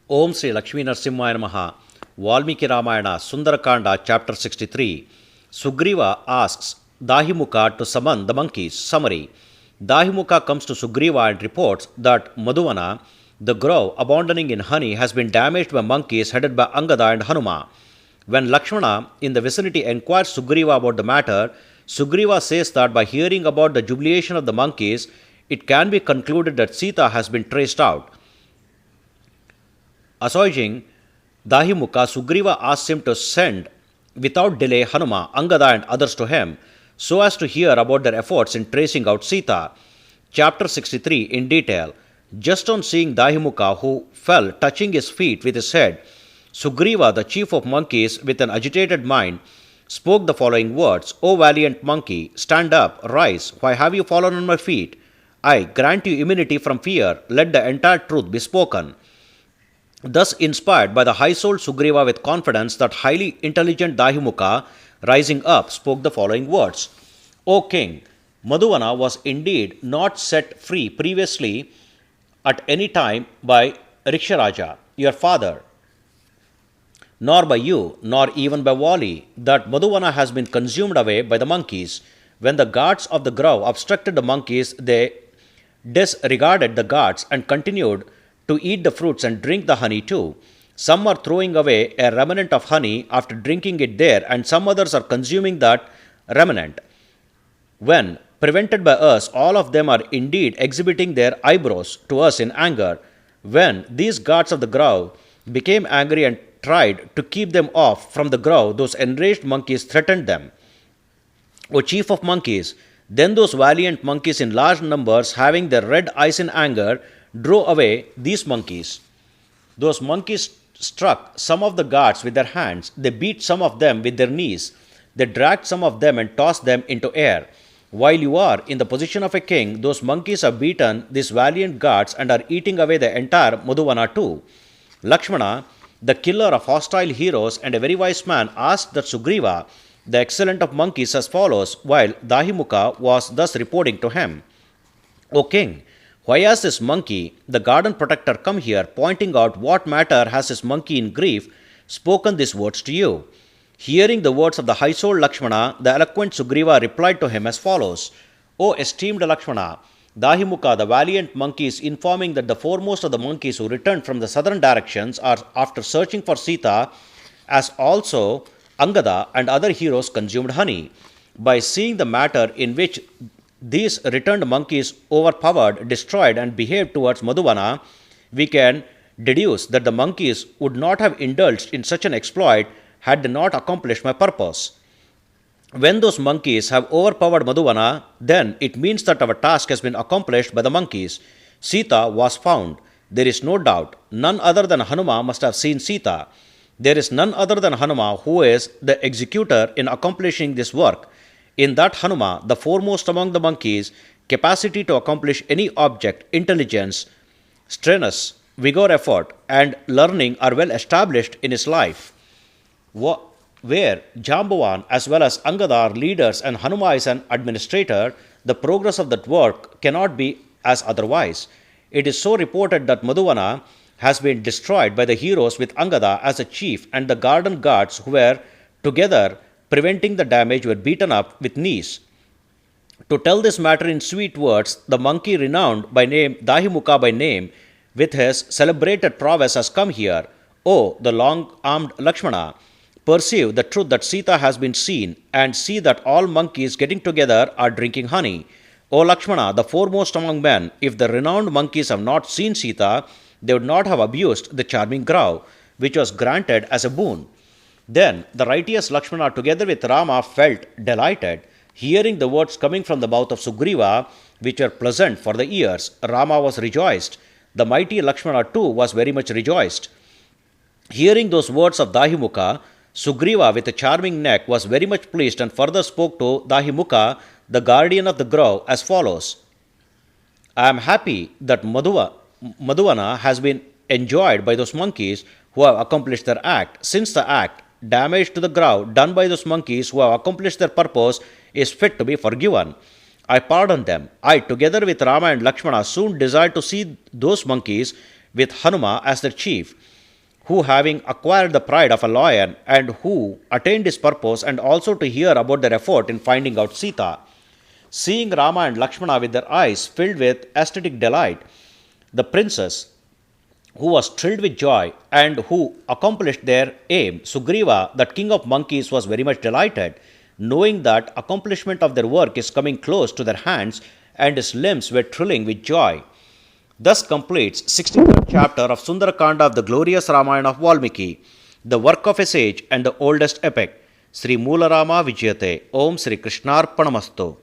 Om Sri Lakshmi Narasimhaya Namaha. Valmiki Ramayana, Sundarakanda, chapter 63. Sugriva asks Dahimuka to summon the monkeys. Summary. Dahimuka comes to Sugriva and reports that Madhuvana, the grove abounding in honey, has been damaged by monkeys headed by Angada and Hanuma. When Lakshmana in the vicinity inquires Sugriva about the matter, Sugriva says that by hearing about the jubilation of the monkeys, it can be concluded that Sita has been traced out. Assuaging Dahimuka, Sugriva asks him to send without delay Hanuma, Angada and others to him, so as to hear about their efforts in tracing out Sita. Chapter 63 in detail. Just on seeing Dahimuka, who fell touching his feet with his head, Sugriva, the chief of monkeys, with an agitated mind, spoke the following words: O valiant monkey, stand up, rise. Why have you fallen on my feet? I grant you immunity from fear. Let the entire truth be spoken. Thus inspired by the high-souled Sugriva with confidence, that highly intelligent Dahimuka, rising up, spoke the following words: O king, Madhuvana was indeed not set free previously at any time by Riksharaja, your father, nor by you, nor even by Vali. That Madhuvana has been consumed away by the monkeys. When the guards of the grove obstructed the monkeys, they disregarded the guards and continued to eat the fruits and drink the honey too. Some are throwing away a remnant of honey after drinking it there, and some others are consuming that remnant. When prevented by us, all of them are indeed exhibiting their eyebrows to us in anger. When these guards of the grove became angry and tried to keep them off from the grove, those enraged monkeys threatened them. O chief of monkeys, then those valiant monkeys in large numbers, having their red eyes in anger, drove away these monkeys. Those monkeys struck some of the guards with their hands. They beat some of them with their knees. They dragged some of them and tossed them into air. While you are in the position of a king, those monkeys have beaten these valiant guards and are eating away the entire Madhuvana too. Lakshmana, the killer of hostile heroes and a very wise man, asked that Sugriva, the excellent of monkeys, as follows, while Dahimuka was thus reporting to him: O king, why has this monkey, the garden protector, come here, pointing out what matter has this monkey in grief spoken these words to you? Hearing the words of the high-souled Lakshmana, the eloquent Sugriva replied to him as follows: O esteemed Lakshmana, Dahimuka, the valiant monkey, is informing that the foremost of the monkeys who returned from the southern directions are after searching for Sita, as also Angada and other heroes consumed honey. By seeing the matter in which these returned monkeys overpowered, destroyed, and behaved towards Madhuvana, we can deduce that the monkeys would not have indulged in such an exploit had they not accomplished my purpose. When those monkeys have overpowered Madhuvana, then it means that our task has been accomplished by the monkeys. Sita was found. There is no doubt. None other than Hanuma must have seen Sita. There is none other than Hanuma who is the executor in accomplishing this work. In that Hanuma, the foremost among the monkeys, capacity to accomplish any object, intelligence, strenuous vigor, effort, and learning are well established in his life. Where Jambavan as well as Angada are leaders and Hanuma is an administrator, the progress of that work cannot be as otherwise. It is so reported that Madhuvana has been destroyed by the heroes with Angada as a chief, and the garden guards who were together preventing the damage were beaten up with knees. To tell this matter in sweet words, the monkey renowned by name, Dahimuka by name, with his celebrated prowess has come here. O the long-armed Lakshmana, perceive the truth that Sita has been seen, and see that all monkeys getting together are drinking honey. O Lakshmana, the foremost among men, if the renowned monkeys have not seen Sita, they would not have abused the charming grove, which was granted as a boon. Then the righteous Lakshmana together with Rama felt delighted, hearing the words coming from the mouth of Sugriva, which were pleasant for the ears. Rama was rejoiced. The mighty Lakshmana too was very much rejoiced. Hearing those words of Dahimuka, Sugriva with a charming neck was very much pleased and further spoke to Dahimuka, the guardian of the grove, as follows: I am happy that Madhuvana has been enjoyed by those monkeys who have accomplished their act, since the act, damage to the grove done by those monkeys who have accomplished their purpose, is fit to be forgiven. I pardon them. I, together with Rama and Lakshmana, soon desired to see those monkeys with Hanuma as their chief, who, having acquired the pride of a lion and who attained his purpose, and also to hear about their effort in finding out Sita. Seeing Rama and Lakshmana with their eyes filled with ecstatic delight, the princess, who was thrilled with joy and who accomplished their aim, Sugriva, that king of monkeys, was very much delighted, knowing that accomplishment of their work is coming close to their hands, and his limbs were thrilling with joy. Thus completes 63rd chapter of Sundarakanda of the glorious Ramayana of Valmiki, the work of a sage and the oldest epic. Sri Moola Rama Vijayate. Om Sri Krishnarpanamastu.